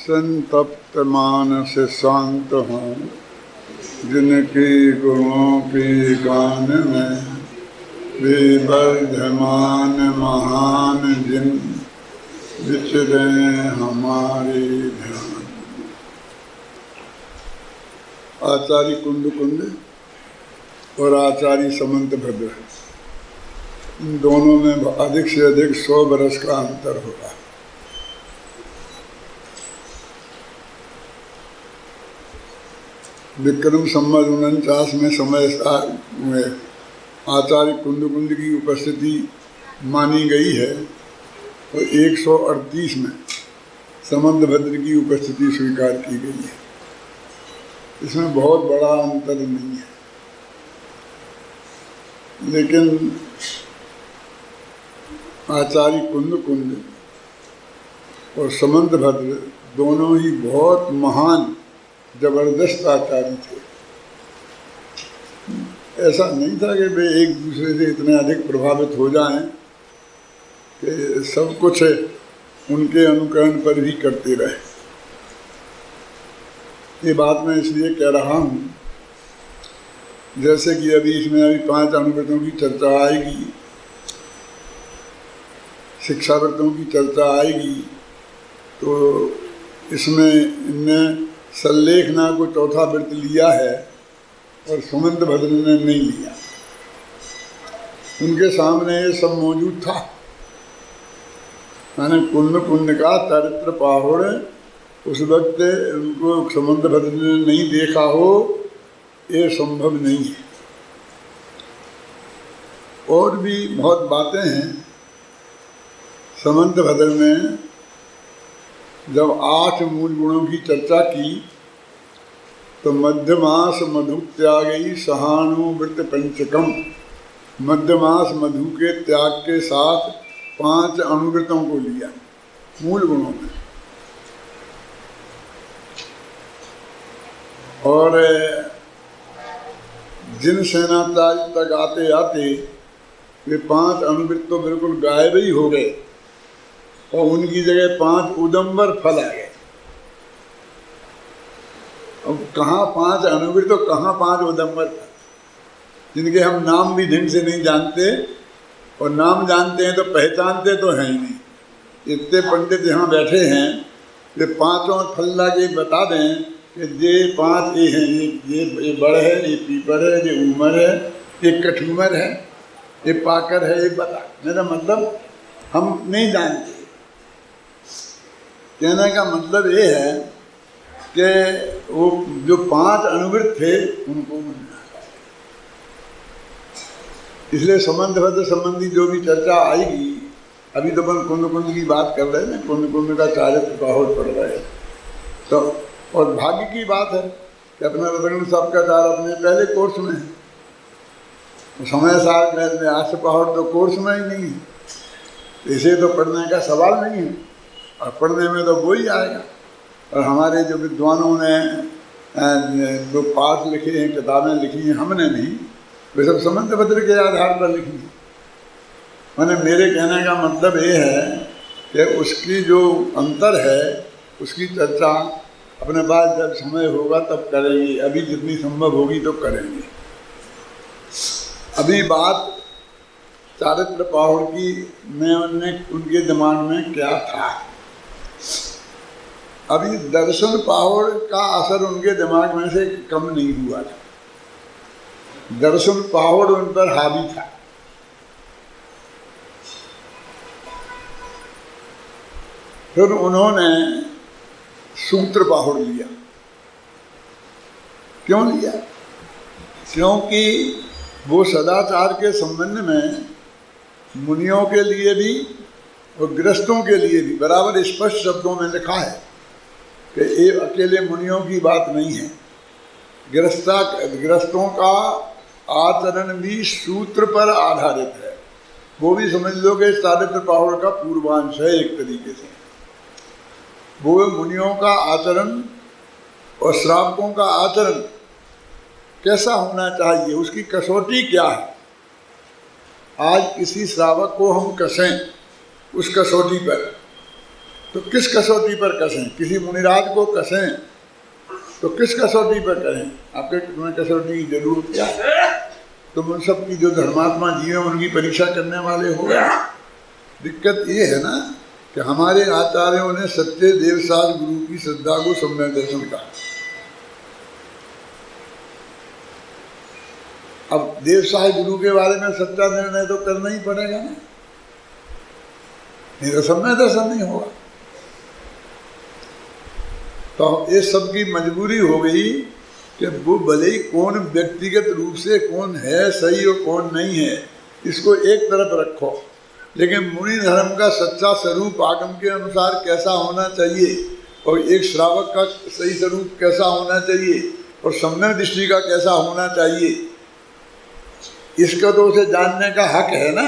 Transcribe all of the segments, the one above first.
संतप्त मानस शांत हों, जिनके गुणों के गान में विवर्धमान महान जिन विचरे हमारे ध्यान। आचार्य कुंद कुंद और आचार्य समंत भद्र, इन दोनों में अधिक से अधिक 100 बरस का अंतर होगा। विक्रम संवत 49 में समय में आचार्य कुंद कुंद की उपस्थिति मानी गई है और 138 में समंत भद्र की उपस्थिति स्वीकार की गई है। इसमें बहुत बड़ा अंतर नहीं है, लेकिन आचार्य कुंद कुंद और समंत भद्र दोनों ही बहुत महान जबरदस्त आचार्य थे। ऐसा नहीं था कि वे एक दूसरे से इतने अधिक प्रभावित हो जाएं कि सब कुछ उनके अनुकरण पर भी करते रहे। ये बात मैं इसलिए कह रहा हूँ, जैसे कि अभी इसमें 5 अनुव्रतों की चर्चा आएगी, शिक्षाव्रतों की चर्चा आएगी, तो इसमें इनने सल्लेखना को चौथा व्रत लिया है और सुमंत भद्र ने नहीं लिया। उनके सामने ये सब मौजूद था। मैंने कुंद कुंद का चरित्र पाहुड़ उस वक्त उनको सुमंत भद्र ने नहीं देखा हो, ये संभव नहीं है। और भी बहुत बातें हैं। समंत भद्र ने जब 8 मूल गुणों की चर्चा की तो मध्यमास मधु त्यागी सहानुभृत पंचकम, मध्यमास मधु के त्याग के साथ 5 अनुव्रतों को लिया मूल गुणों में। और जिन सेनाचार्य तक आते आते वे 5 अनुव्रत तो बिल्कुल गायब ही हो गए और उनकी जगह 5 उदंबर फल आ गए। अब कहाँ 5 अनुव्रत तो कहाँ 5 उदंबर फल, जिनके हम नाम भी ढंग से नहीं जानते, और नाम जानते हैं तो पहचानते तो हैं ही नहीं। इतने पंडित यहाँ बैठे हैं, ये 5 फल ला के बता दें कि ये 5 ये हैं, ये बड़ है, ये पीपर है, ये उमर है, ये कठूमर है, ये पाकर है, ये बता। मेरा मतलब हम नहीं जानते। कहने का मतलब ये है कि वो जो 5 अनुव्रत थे उनको इसलिए समंत भद्र संबंधी जो भी चर्चा आएगी, अभी तो अपन कुंद कुंद की बात कर रहे हैं, कुंद कुंद का चारित्र पाहुड़ पड़ रहा है। तो और भाग्य की बात है कि अपना रतन साहब का चार अपने पहले कोर्स में है। समय साल में आस पाहुड़ तो कोर्स में ही नहीं है, इसे तो पढ़ने का सवाल नहीं है, और पढ़ने में तो वही आएगा। और हमारे जो विद्वानों ने जो पाठ लिखे हैं, किताबें लिखी हैं, हमने नहीं, वे सब समंत भद्र के आधार पर लिखी हैं। मैंने मेरे कहने का मतलब ये है कि उसकी जो अंतर है उसकी चर्चा अपने पास जब समय होगा तब करेंगे। अभी जितनी संभव होगी तो करेंगे। अभी बात चारित्र पाहुड़ की में उनके दिमाग में क्या था। अभी दर्शन पाहुड़ का असर उनके दिमाग में से कम नहीं हुआ था। दर्शन पाहुड़ उन पर हावी था। फिर उन्होंने सूत्र पाहुड़ लिया। क्यों लिया? क्योंकि वो सदाचार के संबंध में मुनियों के लिए भी और गृहस्थों के लिए भी बराबर स्पष्ट शब्दों में लिखा है कि ये अकेले मुनियों की बात नहीं है। गृहस्थों का आचरण भी सूत्र पर आधारित है। वो भी समझ लो कि चारित्र पाहुड़ का पूर्वांश है एक तरीके से। वो मुनियों का आचरण और श्रावकों का आचरण कैसा होना चाहिए, उसकी कसौटी क्या है। आज किसी श्रावक को हम कसें उस कसौटी पर तो किस कसौटी पर कसें? किसी मुनिराज को कसें तो किस कसौटी पर करें? आपके तुम्हें कसौटी की जरूरत क्या है? तुम उन सब की जो धर्मात्मा जीव हैं उनकी परीक्षा करने वाले हो गए। दिक्कत ये है ना कि हमारे आचार्यों ने सच्चे देवसाज गुरु की श्रद्धा को सम्यक दर्शन कहा। अब देवसाज गुरु के बारे में सच्चा निर्णय तो करना ही पड़ेगा ना, नहीं तो सम्यक दर्शन नहीं होगा। तो ये सबकी मजबूरी हो गई कि वो भले ही कौन व्यक्तिगत रूप से कौन है सही और कौन नहीं है, इसको एक तरफ रखो, लेकिन मुनि धर्म का सच्चा स्वरूप आगम के अनुसार कैसा होना चाहिए और एक श्रावक का सही स्वरूप कैसा होना चाहिए और सम्यक दृष्टि का कैसा होना चाहिए, इसका तो उसे जानने का हक है ना।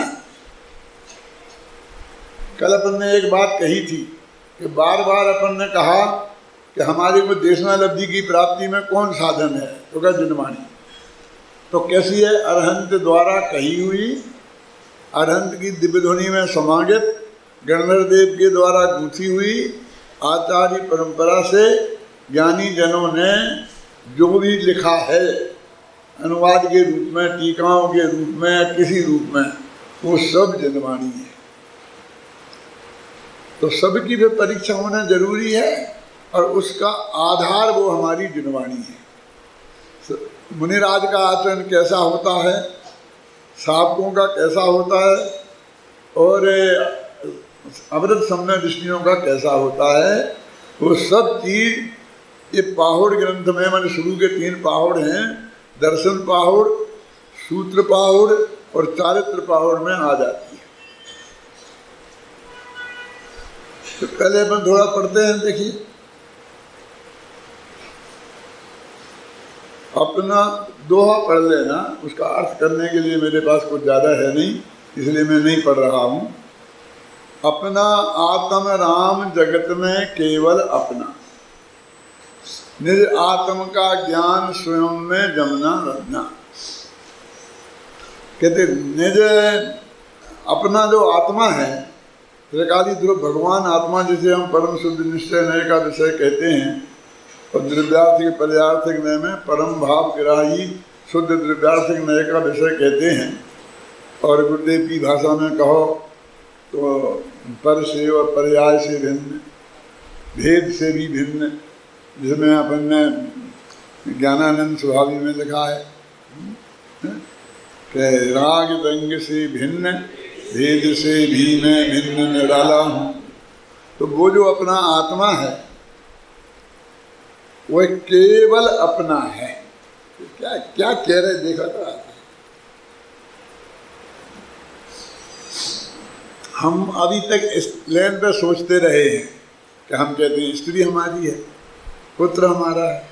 कल अपन ने एक बात कही थी कि बार बार अपन ने कहा कि हमारे को देशनालब्धि की प्राप्ति में कौन साधन है, तो क्या जनवाणी। तो कैसी है? अरहंत द्वारा कही हुई, अरहंत की दिव्य ध्वनि में समागित, गणधर देव के द्वारा गूंथी हुई, आचार्य परंपरा से ज्ञानी जनों ने जो भी लिखा है अनुवाद के रूप में, टीकाओं के रूप में, किसी रूप में, वो सब जनवाणी है। तो सबकी भी परीक्षा होना जरूरी है और उसका आधार वो हमारी जनवाणी है। मुनिराज का आचरण कैसा होता है, साधकों का कैसा होता है और अमृत सम्य दृष्टियों का कैसा होता है, वो सब चीज़ ये पाहुड़ ग्रंथ में, मैंने शुरू के 3 पाहुड़ हैं, दर्शन पाहुड़, सूत्र पाहुड़ और चारित्र पाहुड़ में आ जाती है। तो पहले अपन थोड़ा पढ़ते हैं, देखिए। अपना दोहा पढ़ लेना, उसका अर्थ करने के लिए मेरे पास कुछ ज़्यादा है नहीं, इसलिए मैं नहीं पढ़ रहा हूँ। अपना आत्म राम जगत में केवल अपना, निज आत्म का ज्ञान स्वयं में जमना रखना। कहते निज अपना जो आत्मा है, त्रिकाली ध्रुव भगवान आत्मा, जिसे हम परम शुद्ध निश्चय नय का विषय कहते हैं, और द्रव्यार्थिक पर्यार्थिक नय में परम भाव ग्राही शुद्ध द्रव्यार्थिक नय का विषय कहते हैं। और गुरुदेव की भाषा में कहो तो पर से और पर्याय से भिन्न, भेद से भी भिन्न, जिसमें अपन ने ज्ञानानंद स्वभावी में लिखा है कि राग रंग से भिन्न, भेद से भी मैं भिन्न निराला हूँ। तो वो जो अपना आत्मा है वो केवल अपना है। क्या क्या कह रहे, देखा था हम अभी तक इस प्लेन पे सोचते रहे हैं कि हम कहते हैं स्त्री हमारी है, पुत्र हमारा है,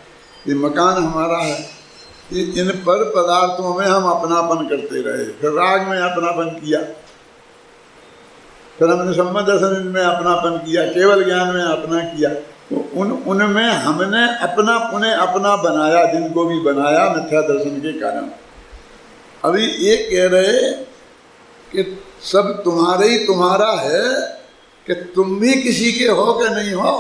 ये मकान हमारा है, ये इन पर पदार्थों में हम अपनापन करते रहे। फिर राग में अपनापन किया, फिर हमने सम्यक दर्शन में अपनापन किया, केवल ज्ञान में अपना किया। उनमें हमने अपना उन्हें अपना बनाया, जिनको भी बनाया मिथ्या दर्शन के कारण। अभी ये कह रहे कि सब तुम्हारे ही तुम्हारा है, कि तुम भी किसी के हो कि नहीं हो।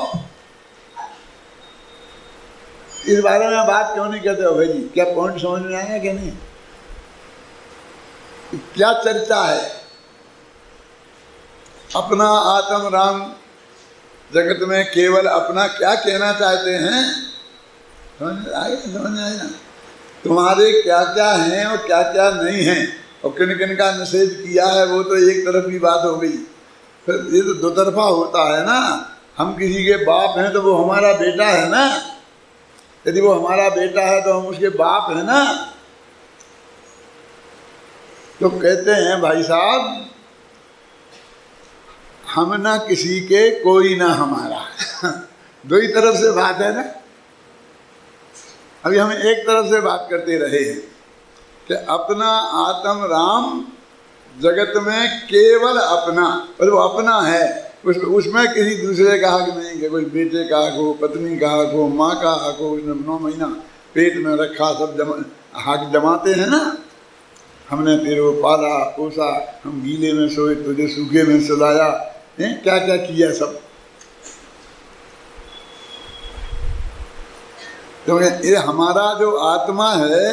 इस बारे में बात क्यों नहीं कहते हो भाई जी? क्या पॉइंट समझ में आया कि नहीं? क्या चर्चा है? अपना आत्म राम जगत में केवल अपना, क्या कहना चाहते हैं? समझ आया? तुम्हारे क्या क्या हैं और क्या क्या नहीं हैं और किन किन का निषेध किया है, वो तो एक तरफ की बात हो गई। फिर ये तो दो तरफा होता है ना। हम किसी के बाप हैं तो वो हमारा बेटा है ना, यदि वो हमारा बेटा है तो हम उसके बाप हैं ना। तो कहते हैं भाई साहब, हम ना किसी के, कोई ना हमारा। दो ही तरफ से बात है ना। अभी हम एक तरफ से बात करते रहे हैं कि अपना आत्म राम जगत में केवल अपना, और वो अपना है, उसमें किसी दूसरे का हक नहीं है। कोई बेटे का हक हो, पत्नी का हक हो, माँ का हक हो, 9 महीना पेट में रखा, सब हक जमाते हैं ना। हमने तेरे को पाला पोसा, हम गीले में सोए, तुझे सूखे में सुलाया, क्या क्या किया सब। तो ये हमारा जो आत्मा है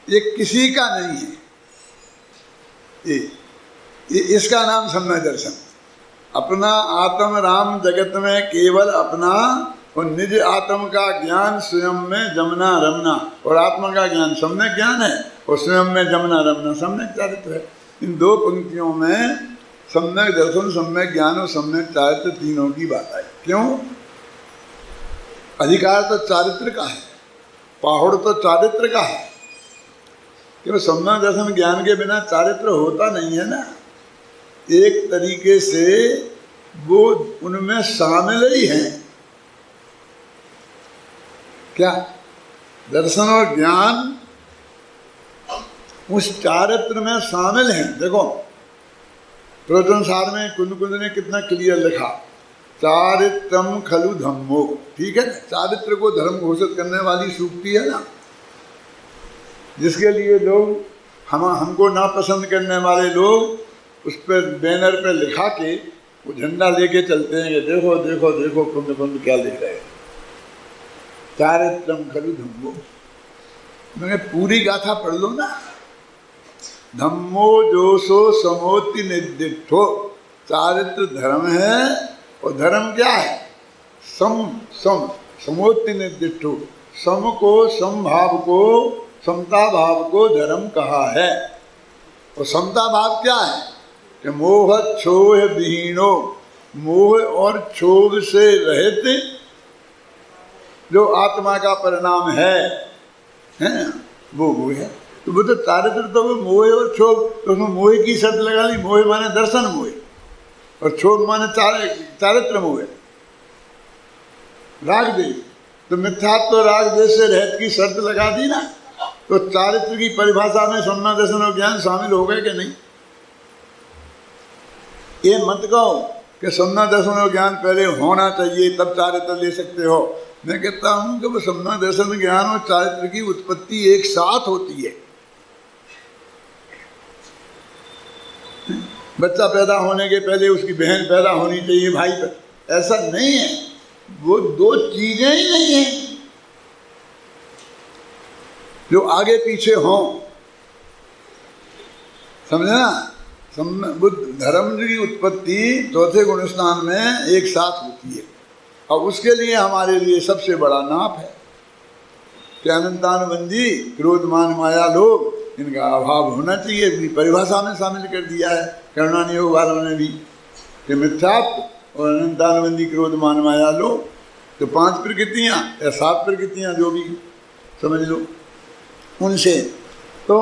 ये किसी का नहीं है, ये इसका नाम सम्यक दर्शन। अपना आत्म राम जगत में केवल अपना और निज आत्म का ज्ञान स्वयं में जमना रमना, और आत्मा का ज्ञान सम्यक ज्ञान है और स्वयं में जमना रमना सम्यक चारित्र है। इन दो पंक्तियों में सम्यक दर्शन, सम्यक ज्ञान और सम्यक चारित्र तीनों की बात आई। क्यों? अधिकार तो चारित्र का है, पाहुड़ तो चारित्र का है, क्यों? सम्यक दर्शन ज्ञान के बिना चारित्र होता नहीं है ना। एक तरीके से वो उनमें शामिल ही हैं। क्या? दर्शन और ज्ञान उस चारित्र में शामिल हैं। देखो प्रवचन सार में कुंद ने कितना क्लियर लिखा, चारित्रम खलु धम्मो। ठीक है ना, चारित्र को धर्म घोषित करने वाली सूक्ति है ना, जिसके लिए लोग हमको ना पसंद करने वाले लोग उस पर बैनर पे लिखा के वो झंडा लेके चलते हैं कि देखो देखो देखो कुंद क्या लिख रहे हैं, चारित्रम खलु धम्मो। मैंने पूरी गाथा पढ़ लो ना। धम्मो जोशो समोति निर्दिष्टो, चारित्र धर्म है और धर्म क्या है? समोति निर्दिष्टो, सम को समभाव को समता भाव को धर्म कहा है। और समता भाव क्या है कि मोह क्षोभ विहीनो, मोह और क्षोभ से रहित जो आत्मा का परिणाम है वो है। तो वो तो चारित्र तो वो मोह और क्षोभ, तो उसमें मोह की शर्त लगा ली। मोह माने दर्शन मोह और क्षोभ माने चारित्र मोह, राग देश। तो मिथ्यात्व राग देश से रहित की शर्त लगा दी ना, तो चारित्र की परिभाषा में सम्यक दर्शन और ज्ञान शामिल हो गए कि नहीं? ये मत कहो कि सम्यक दर्शन और ज्ञान पहले होना चाहिए तब चारित्र ले सकते हो। मैं कहता हूँ कि वो सम्यक दर्शन ज्ञान और चारित्र की उत्पत्ति एक साथ होती है। बच्चा पैदा होने के पहले उसकी बहन पैदा होनी चाहिए, भाई पैदा, ऐसा नहीं है। वो दो चीजें ही नहीं है जो आगे पीछे हों, समझे ना। बुद्ध धर्म की उत्पत्ति चौथे गुण स्थान में एक साथ होती है, और उसके लिए हमारे लिए सबसे बड़ा नाप है कि अनंतानुबंधी क्रोध मान माया लोग, इनका अभाव होना चाहिए। अपनी परिभाषा में शामिल कर दिया है करुणा नियोग वालों ने भी कि मिथ्यात्व और अनंतानुबंधी क्रोध मान माया लोग, तो 5 प्रकृतियाँ या 7 प्रकृतियाँ जो भी समझ लो उनसे, तो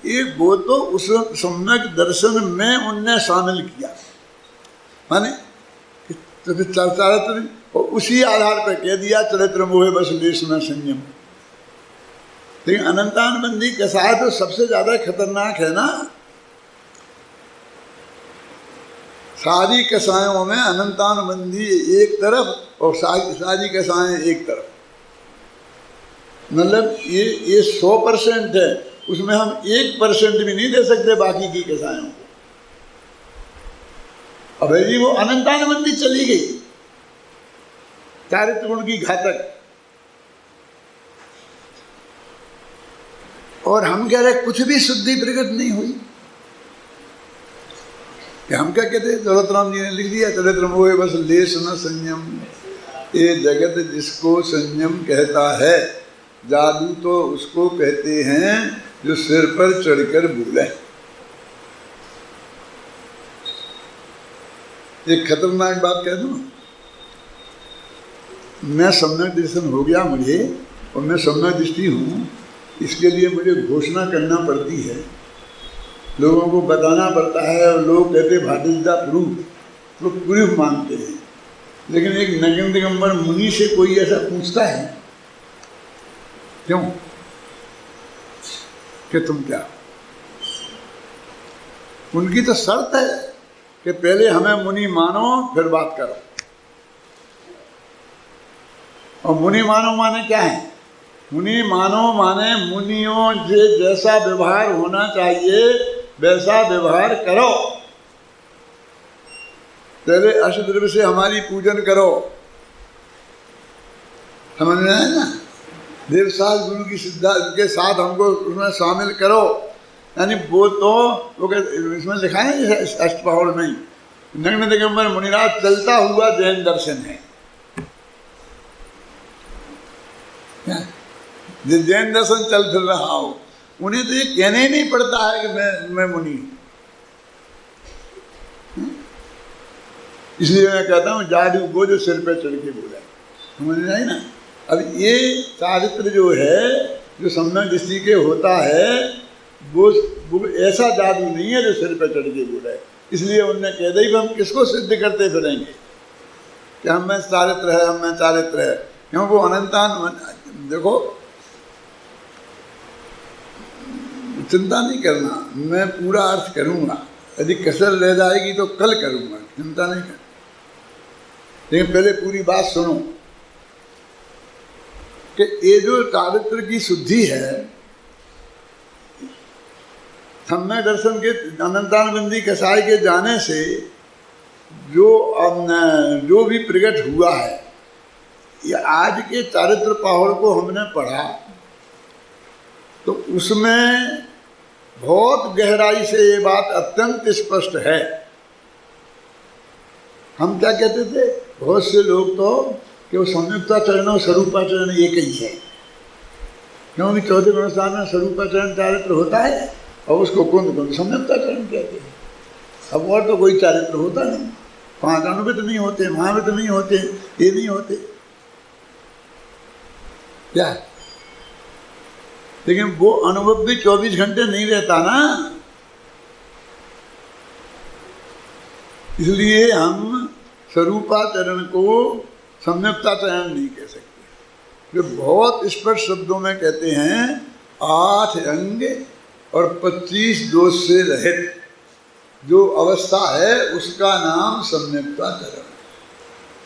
ये वो तो उस सम्यक दर्शन में उनने शामिल किया, माने तो फिर चारित्र, और उसी आधार पर कह दिया चरित्र मोहे बस लेश में संयम। लेकिन अनंतानुबंधी कसाय तो सबसे ज्यादा खतरनाक है ना। सारी कसायों में अनंतानुबंधी एक तरफ और सारी कसाएं एक तरफ, मतलब ये 100% है, उसमें हम 1% भी नहीं दे सकते बाकी की कसायों को। अब जी वो अनंतानुबंधी चली गई, चारित्र गुण की घातक, और हम कह रहे कुछ भी शुद्धि प्रकट नहीं हुई। कि हम क्या कहते हैं, दौलतराम जी ने लिख दिया चरित्र मोहे बस लेश न संयम। ये जगत जिसको संयम कहता है, जादू तो उसको कहते हैं जो सिर पर चढ़कर बोले। एक खतरनाक बात कह दूं, मैं सम्यक दर्शन हो गया मुझे, और मैं सम्यक दृष्टि हूँ, इसके लिए मुझे घोषणा करना पड़ती है, लोगों को बताना पड़ता है, और लोग कहते भाटिदा प्रूफ, तो प्रूफ मानते हैं। लेकिन एक नगेंद्र दिगंबर मुनि से कोई ऐसा पूछता है क्यों कि तुम क्या, उनकी तो शर्त है कि पहले हमें मुनि मानो फिर बात करो। और मुनि मानो माने क्या है? मुनि मानो माने मुनियों से जैसा व्यवहार होना चाहिए वैसा व्यवहार करो, पहले अष्टद्रव्य से हमारी पूजन करो, समझ में आए ना? देवसास गुरु की सिद्धांत के साथ हमको उसमें शामिल करो, यानी वो तो वो इसमें लिखा है अष्टपहड़ में ही, नग्न दिगंबर मुनिराज चलता हुआ जैन दर्शन है। जो जैन दर्शन चल फिर रहा हो, उन्हें तो ये कहने ही नहीं पड़ता है कि मैं मुनि। इसलिए मैं कहता हूँ जादू वो जो सिर पे चढ़ के बोला, समझ में आई ना? अब ये चारित्र जो है, जो सम्यक दृष्टि के होता है, वो ऐसा जादू नहीं है जो सिर पे चढ़ के बोला है। इसलिए उनने कह दी हम किसको सिद्ध करते फिरेंगे कि हम में चारित्र है, हम में चारित्र है, क्यों? वो अनंतान। देखो चिंता नहीं करना, मैं पूरा अर्थ करूँगा, यदि कसर रह जाएगी तो कल करूँगा, चिंता नहीं कर। लेकिन पहले पूरी बात सुनो कि ये जो चारित्र की शुद्धि है, सम्यक दर्शन के अनंतानबंदी कसाई के जाने से जो भी प्रकट हुआ है, ये आज के चारित्र पहाड़ को हमने पढ़ा तो उसमें बहुत गहराई से ये बात अत्यंत स्पष्ट है। हम क्या कहते थे, बहुत से लोग तो कि वो संयुक्ताचरण और स्वरूपाचरण एक ही है, क्योंकि चौथे गुणस्थान में स्वरूपाचरण चारित्र होता है और उसको कौन संयुक्ताचरण कहते हैं। अब और तो कोई चारित्र होता नहीं, 5 अणुवित नहीं होते, महावित नहीं होते, ये नहीं होते क्या? लेकिन वो अनुभव भी 24 घंटे नहीं रहता ना, इसलिए हम स्वरूपाचरण को सम्यक्ताचरण नहीं कह सकते। वे बहुत स्पष्ट शब्दों में कहते हैं 8 अंग और 25 दोष से रहित जो अवस्था है उसका नाम सम्यक्ताचरण।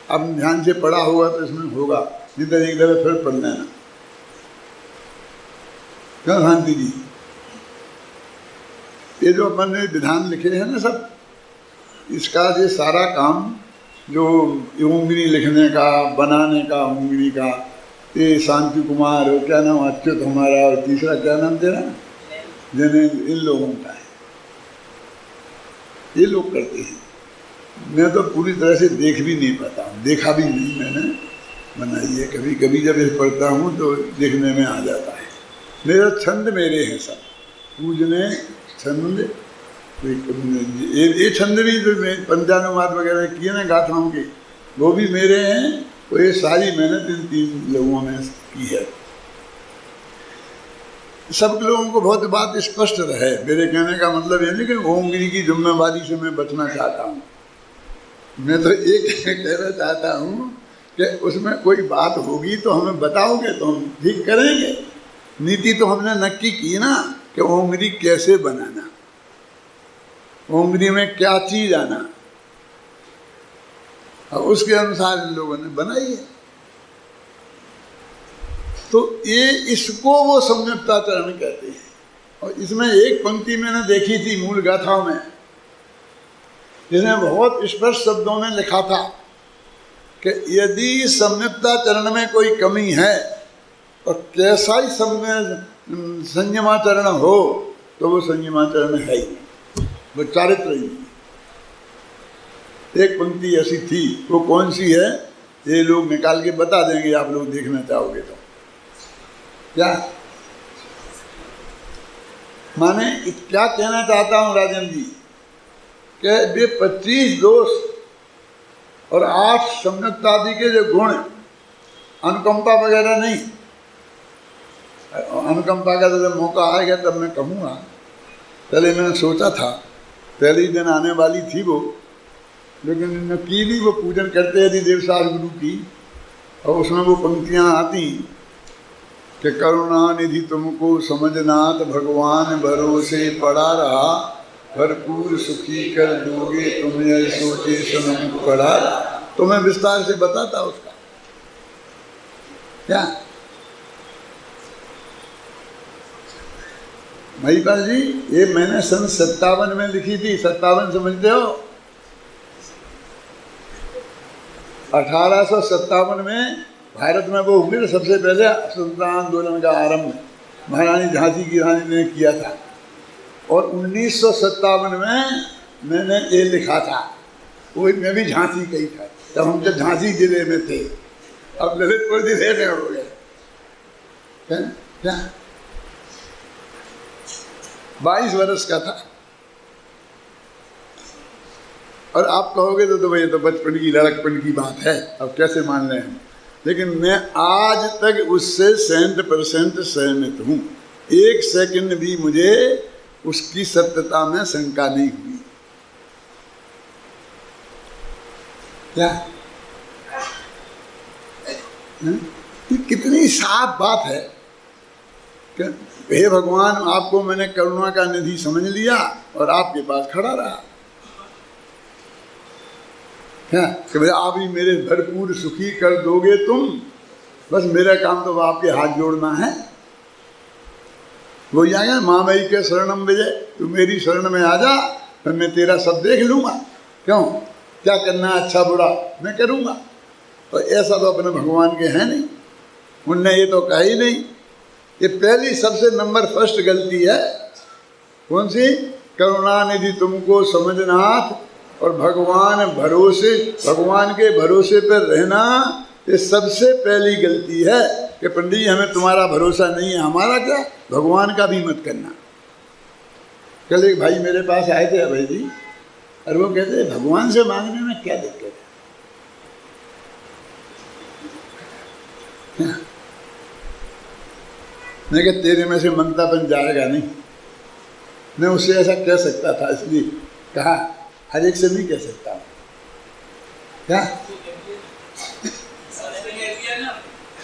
अब ध्यान से पढ़ा होगा तो इसमें होगा, नहीं तो एक दफे फिर पढ़ लेना। क्यों शांति जी? ये जो अपन ने विधान लिखे हैं ना सब, इसका ये सारा काम जो उंगली लिखने का, बनाने का, उंगली का, ये शांति कुमार और क्या नाम अच्युत हमारा, और तीसरा क्या नाम तेरा, जिन्हें इन लोगों का है, ये लोग करते हैं। मैं तो पूरी तरह से देख भी नहीं पाता, देखा भी नहीं मैंने, बनाई है। कभी कभी जब ये पढ़ता हूँ तो देखने में आ जाता है। मेरा छंद मेरे हैं सब, पूजने छंद, ये छंद भी जो पंचानुवाद वगैरह किए ना गाथाओं के, वो भी मेरे हैं। तो ये सारी मेहनत इन 3 लोगों ने की है। सब लोगों को बहुत बात स्पष्ट रहे, मेरे कहने का मतलब ये नहीं कि ओमगिरी की जिम्मेवारी से मैं बचना चाहता हूँ। मैं तो एक कहना चाहता हूँ कि उसमें कोई बात होगी तो हमें बताओगे तो हम ठीक करेंगे। नीति तो हमने नक्की की ना कि ओमगिरी कैसे बनाना, ओमगिरी में क्या चीज आना, और उसके अनुसार इन लोगों ने बनाई है। तो ये इसको वो सम्यक्ताचरण कहते हैं। और इसमें एक पंक्ति मैंने देखी थी मूल गाथाओं में, जिसने बहुत स्पष्ट शब्दों में लिखा था कि यदि सम्यक्ताचरण में कोई कमी है और कैसा ही संयमाचरण हो तो वो संयमाचरण है ही, वो चारित्र ही। एक पंक्ति ऐसी थी, वो कौन सी है ये लोग निकाल के बता देंगे, आप लोग देखना चाहोगे तो। क्या माने, क्या कहना चाहता हूँ राजन जी कि वे 25 दोष और 8 सम्यक्तादि के जो गुण, अनुकंपा वगैरह नहीं, अनुकंपा का तो जब मौका आएगा तब मैं कहूँगा। पहले मैंने सोचा था, पहले ही दिन आने वाली थी वो, लेकिन न की नहीं। वो पूजन करते यदि देवसार गुरु की, और उसमें वो पंक्तियाँ आती कि करुणा निधि तुमको समझनाथ भगवान भरोसे पड़ा रहा, भरपूर सुखी कर दोगे तुम यह सोचे सनम पड़ा रहा। तो मैं विस्तार से बताता उसका। क्या महिपाल जी, ये मैंने सन 57 में लिखी थी। 57 समझते हो? 1857 में भारत में वो हुई ना सबसे पहले स्वतंत्रता आंदोलन का आरंभ महारानी झांसी की रानी ने किया था। और 1957 में मैंने ये लिखा था, वही मैं भी झांसी का ही था, तब हम जब झांसी जिले में थे, अब ललितपुर जिले में हो गए। क्या 22 वर्ष का था। और आप कहोगे तो भाई तो बचपन की लड़कपन की बात है, अब कैसे मान लें हम। लेकिन मैं आज तक उससे 100% सहमत हूँ। 1 सेकंड भी मुझे उसकी सत्यता में शंका नहीं हुई। क्या ये कितनी साफ बात है कि हे भगवान, आपको मैंने करुणा का निधि समझ लिया और आपके पास खड़ा रहा। क्या कि भाई आप ही मेरे भरपूर सुखी कर दोगे तुम, बस मेरा काम तो आपके हाथ जोड़ना है। वो आएगा मामई के शरणम विजय, तू मेरी शरण में आ जा, फिर मैं तेरा सब देख लूँगा। क्यों, क्या करना अच्छा बुरा मैं करूँगा। और ऐसा तो अपने भगवान के हैं नहीं, उनने ये तो कहा ही नहीं। ये पहली सबसे नंबर फर्स्ट गलती है। कौन सी? करुणानिधि तुमको समझनाथ और भगवान के भरोसे पर रहना, ये सबसे पहली गलती है कि पंडित जी हमें तुम्हारा भरोसा नहीं है, हमारा क्या, भगवान का भी मत करना। कल एक भाई मेरे पास आए थे अभय जी, और वो कहते भगवान से मांगने में क्या दिक्कत है। मैं कहा तेरे में से मंगतापन जाएगा नहीं। मैं उससे ऐसा कह सकता था, इसलिए कहा हर एक से नहीं कह सकता। क्या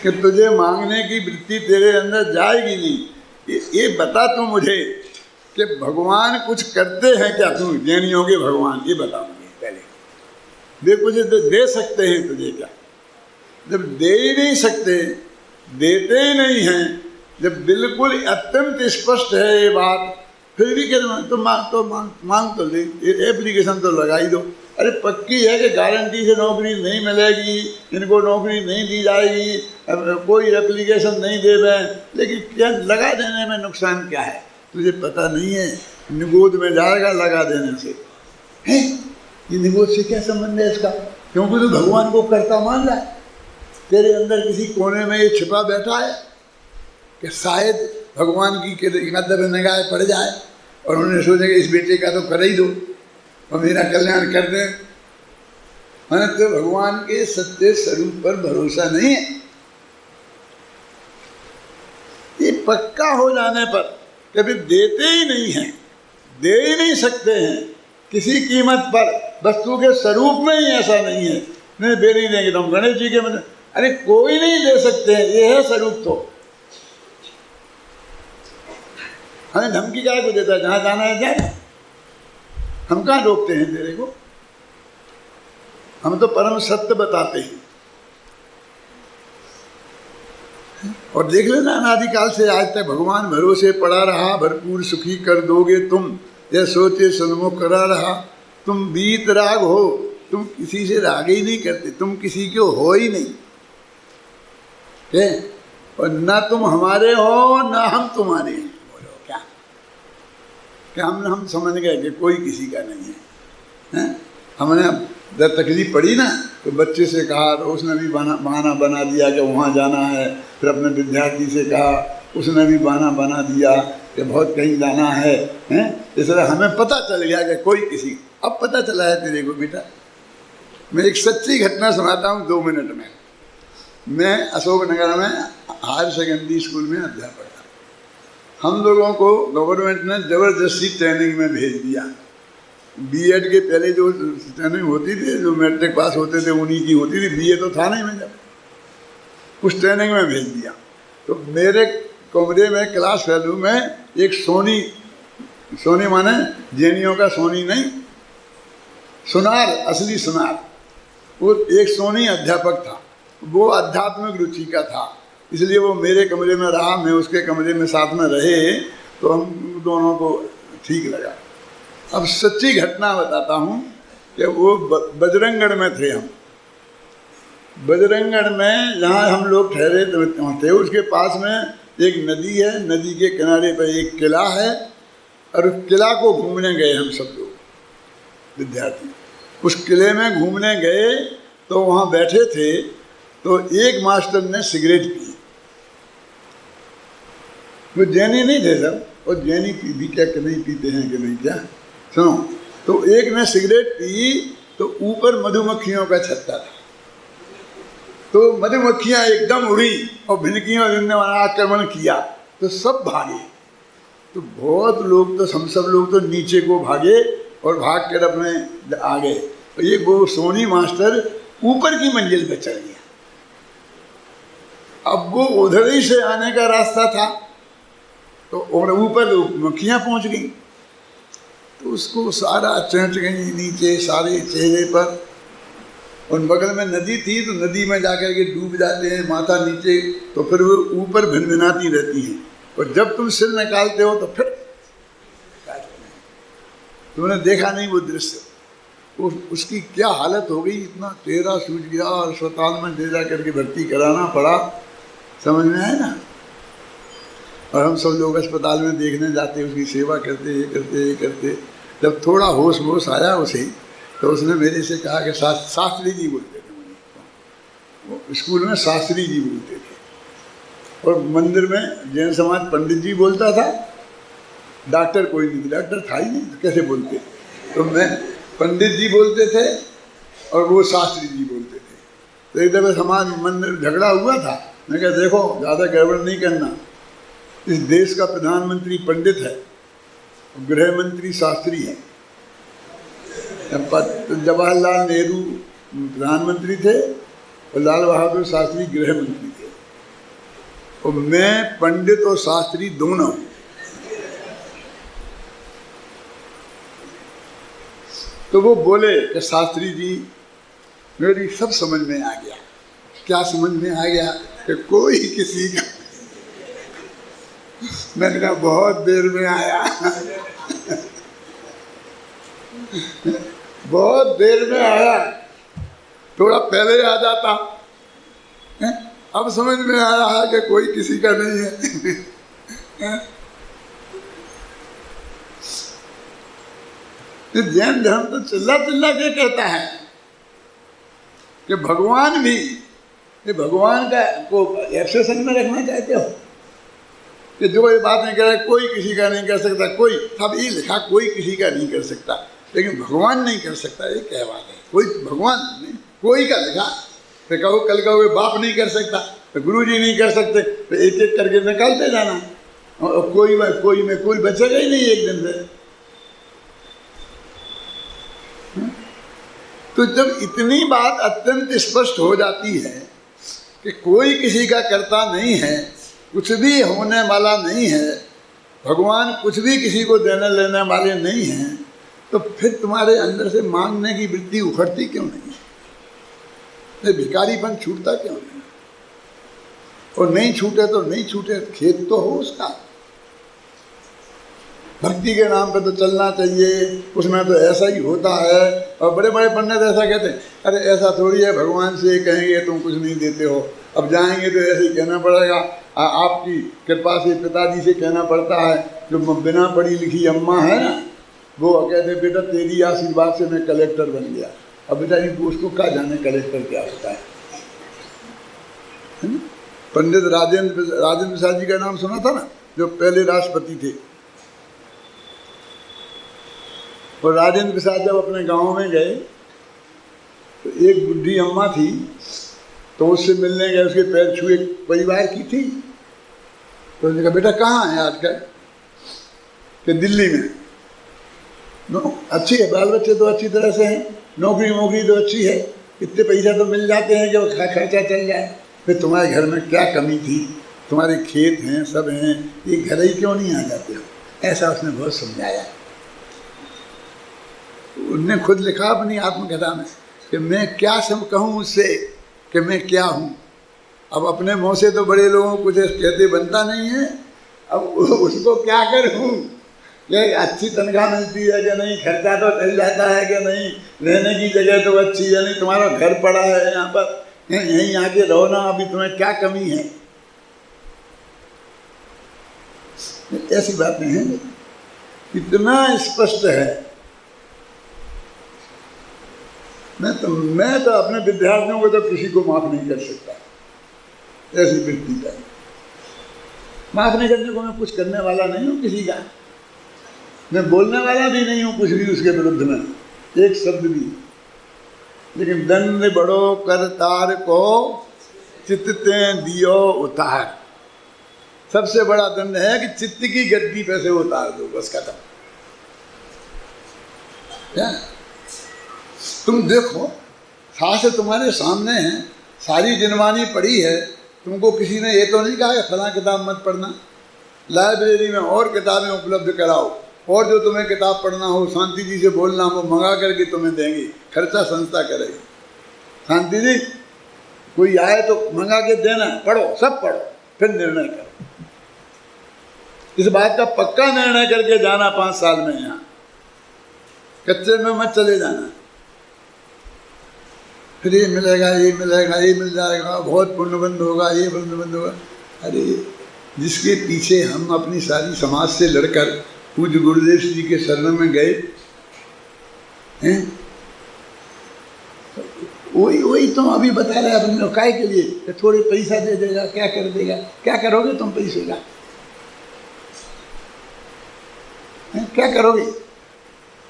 कि तुझे मांगने की वृत्ति तेरे अंदर जाएगी नहीं। ये बता तू मुझे कि भगवान कुछ करते हैं क्या, तू ज्ञानियों के भगवान, ये बता मुझे पहले। वे कुछ दे सकते हैं तुझे क्या? जब दे ही नहीं सकते, देते ही नहीं हैं, जब बिल्कुल अत्यंत स्पष्ट है ये बात, फिर भी कहते तो मांग तो ले, एप्लीकेशन तो लगा ही दो। अरे पक्की है कि गारंटी से नौकरी नहीं मिलेगी, इनको नौकरी नहीं दी जाएगी, कोई एप्लीकेशन नहीं दे रहे, लेकिन क्या लगा देने में नुकसान क्या है? तुझे पता नहीं है, निगोद में जाएगा लगा देने से। हैं ये निगोद से क्या संबंध है इसका? क्योंकि तू भगवान को करता मान रहा है। तेरे अंदर किसी कोने में ये छिपा बैठा है कि शायद भगवान की मतलब निगाह पड़ जाए और उन्होंने सोचा कि इस बेटे का तो कर ही दो और मेरा कल्याण कर दें। मैंने तो भगवान के सत्य स्वरूप पर भरोसा नहीं है। ये पक्का हो जाने पर कभी देते ही नहीं हैं, दे ही नहीं सकते हैं किसी कीमत पर। वस्तु के स्वरूप में ही ऐसा नहीं है, नहीं दे नहीं देंगे तो हम गणेश जी के मतलब, अरे कोई नहीं दे सकते हैं, ये है स्वरूप। तो हमें धमकी क्या को देता है, जहाँ जाना है जाए, हम कहाँ रोकते हैं तेरे को? हम तो परम सत्य बताते हैं। और देख लेना अनादिकाल से आज तक भगवान भरोसे पड़ा रहा, भरपूर सुखी कर दोगे तुम, यह सोचे सन्मुख करा रहा। तुम बीत राग हो, तुम किसी से राग ही नहीं करते, तुम किसी के हो ही नहीं है? और ना तुम हमारे हो ना हम तुम्हारे हैं। बोलो क्या कि हम समझ गए कि कोई किसी का नहीं है? हमने जब तकलीफ पड़ी ना तो बच्चे से कहा तो उसने भी बहाना बना दिया कि वहाँ जाना है। फिर अपने विद्यार्थी से कहा, उसने भी बहाना बना दिया कि बहुत कहीं जाना है, हैं? इसलिए हमें पता चल गया कि कोई किसी। अब पता चला है तेरे को बेटा, मैं एक सच्ची घटना सुनाता हूँ 2 मिनट में। मैं अशोकनगर में हायर सेकेंडरी स्कूल में अध्यापक था। हम लोगों को गवर्नमेंट ने ज़बरदस्ती ट्रेनिंग में भेज दिया। बीएड के पहले जो ट्रेनिंग होती थी, जो मैट्रिक पास होते थे उन्हीं की होती थी, बीए तो था नहीं। मैं जब उस ट्रेनिंग में भेज दिया तो मेरे कमरे में क्लास फेलो में एक सोनी माने जैनियों का सोनी नहीं, सुनार, असली सुनार, वो एक सोनी अध्यापक था। वो आध्यात्मिक रुचि का था, इसलिए वो मेरे कमरे में रहा, मैं उसके कमरे में साथ में रहे, तो हम दोनों को ठीक लगा। अब सच्ची घटना बताता हूँ कि वो बजरंगगढ़ में थे हम, बजरंगगढ़ में जहाँ हम लोग ठहरे थे उसके पास में एक नदी है, नदी के किनारे पर एक किला है और उस किला को घूमने गए हम सब लोग विद्यार्थी। उस किले में घूमने गए तो वहाँ बैठे थे तो एक मास्टर ने सिगरेट पी। वो जैनी नहीं थे सब, और जैनी भी क्या कि नहीं पीते हैं कि नहीं क्या, सुनो। तो एक ने सिगरेट पी तो ऊपर मधुमक्खियों का छत्ता था, तो मधुमक्खियाँ एकदम उड़ी और भिनकियों ने आक्रमण किया तो सब भागे। तो बहुत लोग तो हम सब लोग तो नीचे को भागे और भाग कर अपने आ गए। तो ये वो सोनी मास्टर ऊपर की मंजिल पे चढ़ गया। अब वो उधर ही से आने का रास्ता था तो और ऊपर मक्खियाँ पहुँच गई तो उसको सारा चढ़ गई नीचे सारे चेहरे पर। और बगल में नदी थी तो नदी में जाकर के डूब जाते हैं माथा नीचे, तो फिर वो ऊपर भिनभिनाती रहती हैं और जब तुम सिर निकालते हो तो फिर तुमने देखा नहीं वो दृश्य, उसकी क्या हालत हो गई, इतना चेहरा सूज गया और अस्पताल में ले जा करके भर्ती कराना पड़ा, समझ में आए ना। और हम सब लोग अस्पताल में देखने जाते, उसकी सेवा करते ये करते। जब थोड़ा होश वोश आया उसे तो उसने मेरे से कहा कि शास्त्री जी बोलते थे मुझे, वो स्कूल में शास्त्री जी बोलते थे और मंदिर में जैन समाज पंडित जी बोलता था, डॉक्टर कोई नहीं, डॉक्टर था ही नहीं तो कैसे बोलते। तो मैं पंडित जी बोलते थे और वो शास्त्री जी बोलते थे। तो एक दफ़े समाज मंदिर झगड़ा हुआ था, मैं कहा देखो ज़्यादा गड़बड़ नहीं करना, इस देश का प्रधानमंत्री पंडित है, गृह मंत्री शास्त्री है। जवाहरलाल नेहरू प्रधानमंत्री थे और लाल बहादुर शास्त्री गृह मंत्री थे और मैं पंडित और शास्त्री दोनों। तो वो बोले कि शास्त्री जी मेरी सब समझ में आ गया। क्या समझ में आ गया कि कोई किसी का, मैंने कहा बहुत देर में आया बहुत देर में आया, थोड़ा पहले आ जाता। अब समझ में आ रहा है कि कोई किसी का नहीं है। जैन धर्म तो चिल्ला चिल्ला के कहता है कि भगवान भी, ये भगवान का को एक्सेशन में रखना चाहते हो कि जो ये बातें कह रहे कोई किसी का नहीं कर सकता, कोई सब ये लिखा कोई किसी का नहीं कर सकता, लेकिन भगवान नहीं कर सकता, ये क्या बात है। कोई भगवान नहीं, कोई का लिखा तो कहो कल कहो बाप नहीं कर सकता तो गुरु जी नहीं कर सकते, तो एक एक करके निकालते जाना और कोई में कोई बचेगा ही नहीं एक दिन से। तो जब इतनी बात अत्यंत स्पष्ट हो जाती है कि कोई किसी का कर्ता नहीं है, कुछ भी होने वाला नहीं है, भगवान कुछ भी किसी को देने लेने वाले नहीं हैं, तो फिर तुम्हारे अंदर से मांगने की वृत्ति उखड़ती क्यों नहीं? ये भिखारीपन छूटता क्यों नहीं? और नहीं छूटे तो नहीं छूटे, खेत तो हो उसका। भक्ति के नाम पे तो चलना चाहिए, उसमें तो ऐसा ही होता है। और बड़े बड़े पंडित ऐसा कहते हैं, अरे ऐसा थोड़ी है, भगवान से कहेंगे तुम कुछ नहीं देते हो, अब जाएंगे तो ऐसे ही कहना पड़ेगा, आपकी कृपा से पिताजी से कहना पड़ता है। जो बिना पढ़ी लिखी अम्मा है ना, वो कहते बेटा तेरी आशीर्वाद से मैं कलेक्टर बन गया। अब बेटा उसको क्या जाने कलेक्टर क्या होता है ना? पंडित राजेंद्र प्रसाद जी का नाम सुना था ना, जो पहले राष्ट्रपति थे। और राजेंद्र प्रसाद जब अपने गांव में गए तो एक बुढ़ी अम्मा थी, तो उससे मिलने गए, उसके पैर छुए, परिवार की थी। तो उसने कहा बेटा कहाँ है आजकल? कि दिल्ली में। अच्छी है, बाल बच्चे तो अच्छी तरह से हैं, नौकरी तो अच्छी है, इतने पैसा तो मिल जाते हैं कि वो खर्चा चल जाए। फिर तुम्हारे घर में क्या कमी थी? तुम्हारे खेत हैं, सब हैं, ये घर ही क्यों नहीं आ जाते हो? ऐसा उसने बहुत समझाया। उनने खुद लिखा अपनी आत्मकथा में कि मैं क्या सब कहूँ उससे कि मैं क्या हूँ। अब अपने मुँह से तो बड़े लोगों को कुछ कहते बनता नहीं है, अब उसको क्या करूँ? ये अच्छी तनख्वाह मिलती है कि नहीं, खर्चा तो चल जाता है कि नहीं, रहने की जगह तो अच्छी है नहीं, तुम्हारा घर पड़ा है यहाँ पर, यहीं आके रहो ना, अभी तुम्हें क्या कमी है। ऐसी बातें हैं, इतना स्पष्ट है। मैं तो अपने विद्यार्थियों को तो किसी को माफ नहीं कर सकता, ऐसी वृत्ति का। माफ नहीं करने को मैं कुछ करने वाला नहीं हूँ किसी का, मैं बोलने वाला भी नहीं हूँ कुछ भी उसके विरुद्ध में, एक शब्द भी। लेकिन दंड बड़ो कर तार को चित्ते दियो उतार। सबसे बड़ा दंड है कि चित्त की गद्दी पे से उतार दो, बस खत्म। क्या तुम देखो, शास्त्र तुम्हारे सामने है, सारी जिनवानी पढ़ी है, तुमको किसी ने ये तो नहीं कहा कि फलां किताब मत पढ़ना। लाइब्रेरी में और किताबें उपलब्ध कराओ, और जो तुम्हें किताब पढ़ना हो शांति जी से बोलना, वो मंगा करके तुम्हें देंगे, खर्चा संस्था करेगी। शांति जी कोई आए तो मंगा के देना, पढ़ो, सब पढ़ो, फिर निर्णय करो। इस बात का पक्का निर्णय करके जाना 5 साल में, यहाँ कच्चे में मत चले जाना। फिर ये मिलेगा, ये मिलेगा, ये मिल जाएगा, बहुत पुण्यबंद होगा, ये पुण्यबंद होगा। अरे जिसके पीछे हम अपनी सारी समाज से लड़कर पूज्य गुरुदेव जी के शरण में गए हैं, वही तुम अभी बता रहे अपने काय के लिए कि थोड़े पैसा दे देगा, क्या कर देगा। क्या करोगे तुम पैसे का? क्या करोगे?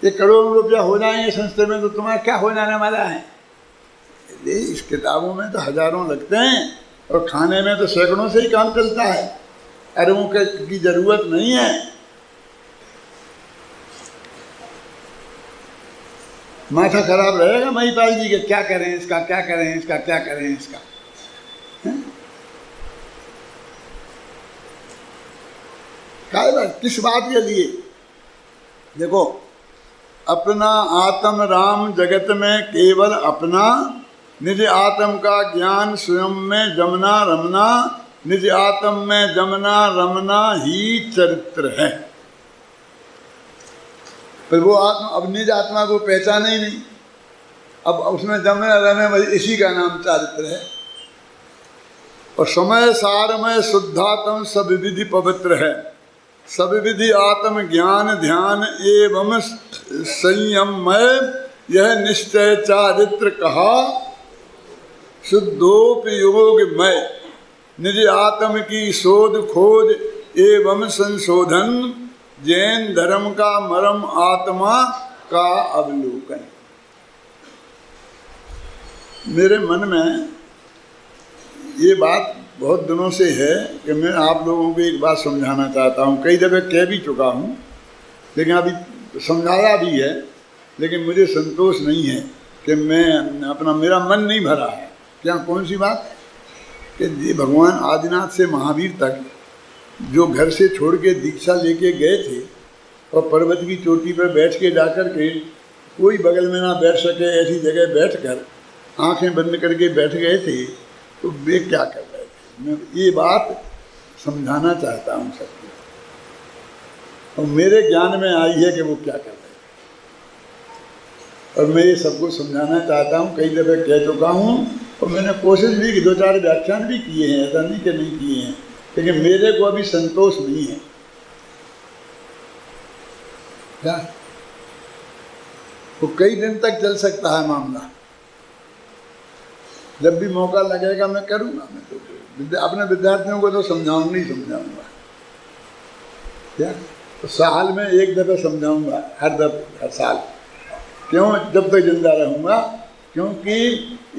1 करोड़ रुपया हो जाएंगे संस्था में तो तुम्हारा क्या हो जाने वाला है? इस किताबों में तो हजारों लगते हैं और खाने में तो सैकड़ों से ही काम चलता है, अरबों की जरूरत नहीं है। माथा खराब रहेगा महिपाल जी के, क्या करें इसका, क्या करें इसका, क्या करें इसका। किस बात के लिए? देखो, अपना आत्म राम जगत में केवल अपना, निज आत्म का ज्ञान स्वयं में जमना रमना, निज आत्म में जमना रमना ही चरित्र है। पर वो आत्मा अब निज आत्मा को पहचाने ही नहीं, अब उसमें जमने रमे, इसी का नाम चारित्र है। और समय सारमय शुद्धात्म सब विधि पवित्र है, सब विधि आत्म ज्ञान ध्यान एवं संयममय, यह निश्चय चारित्र कहा शुद्धोपयोगमय। निज आत्म की शोध खोज एवं संशोधन, जैन धर्म का मरम आत्मा का अवलोकन। मेरे मन में ये बात बहुत दिनों से है कि मैं आप लोगों को एक बात समझाना चाहता हूँ। कई दफ़े कह भी चुका हूँ, लेकिन अभी समझाया भी है, लेकिन मुझे संतोष नहीं है कि मेरा मन नहीं भरा है। क्या कौन सी बात? कि ये भगवान आदिनाथ से महावीर तक जो घर से छोड़ के दीक्षा लेके गए थे और पर्वत की चोटी पर बैठ के जाकर के कोई बगल में ना बैठ सके ऐसी जगह बैठकर आंखें बंद करके बैठ गए थे, तो वे क्या कर रहे थे? मैं ये बात समझाना चाहता हूँ सबको, और मेरे ज्ञान में आई है कि वो क्या कर रहे थे, और मैं ये सबको समझाना चाहता हूँ। कई दफ़े कह चुका हूँ और मैंने कोशिश भी की, 2-4 व्याख्यान भी किए हैं, ऐसा नहीं कि नहीं किए हैं, लेकिन मेरे को अभी संतोष नहीं है। क्या वो कई दिन तक चल सकता है मामला, जब भी मौका लगेगा मैं करूँगा। मैं तो अपने विद्यार्थियों को तो समझाऊंगा ही समझाऊंगा। क्या तो साल में 1 दफ़ा समझाऊंगा, हर साल। क्यों? जब तक जिंदा रहूँगा, क्योंकि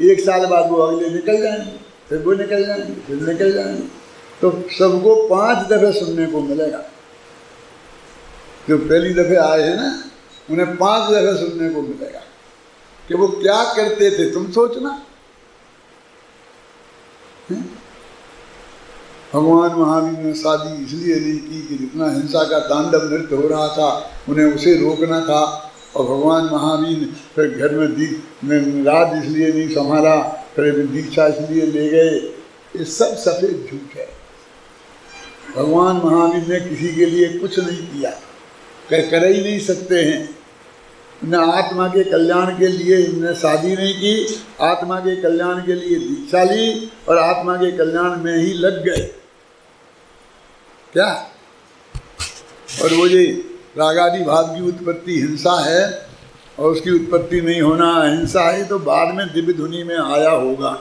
1 साल बाद वो अगले निकल जाएंगे, फिर वो निकल जाएंगे, फिर निकल जाएंगे, तो सबको 5 दफ़े सुनने को मिलेगा। जो पहली दफ़े आए हैं ना, उन्हें 5 दफ़े सुनने को मिलेगा कि वो क्या करते थे। तुम सोचना, भगवान महावीर ने शादी इसलिए नहीं की कि जितना हिंसा का तांडव नृत्य हो रहा था उन्हें उसे रोकना था, और भगवान महावीर फिर घर में राज इसलिए नहीं संभाला, फिर दीक्षा इसलिए ले गए। ये सब सफ़ेद झूठ है। भगवान महावीर ने किसी के लिए कुछ नहीं किया, कर ही नहीं सकते हैं। न आत्मा के कल्याण के लिए इनने शादी नहीं की, आत्मा के कल्याण के लिए दीक्षा ली और आत्मा के कल्याण में ही लग गए। क्या? और वो ये रागादि भाव की उत्पत्ति हिंसा है और उसकी उत्पत्ति नहीं होना अहिंसा है, तो बाद में दिव्य धुनी में आया होगा।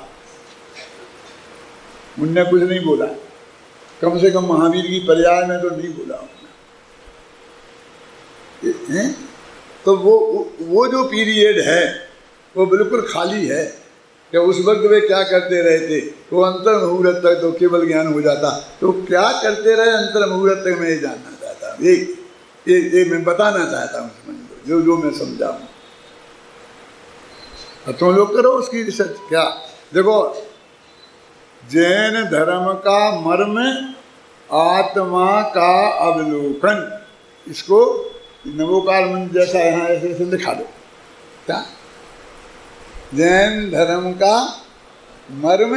उनने कुछ नहीं बोला, कम से कम महावीर की पर्याय में तो नहीं बोला उन्होंने। तो वो जो पीरियड है वो बिल्कुल खाली है कि उस वक्त वे क्या करते रहे थे। वो अंतर मुहूर्त तक तो केवल ज्ञान हो जाता, तो क्या करते रहे अंतर मुहूर्त तक मैं ये जानना चाहता हूँ, ये मैं बताना चाहता हूँ। समझ लो जो मैं समझा हूँ, तुम लोग करो उसकी रिसर्च। क्या देखो, जैन धर्म का मर्म आत्मा का अवलोकन, इसको नवोकार मंत्र जैसा यहाँ ऐसे लिखा दो। क्या? जैन धर्म का मर्म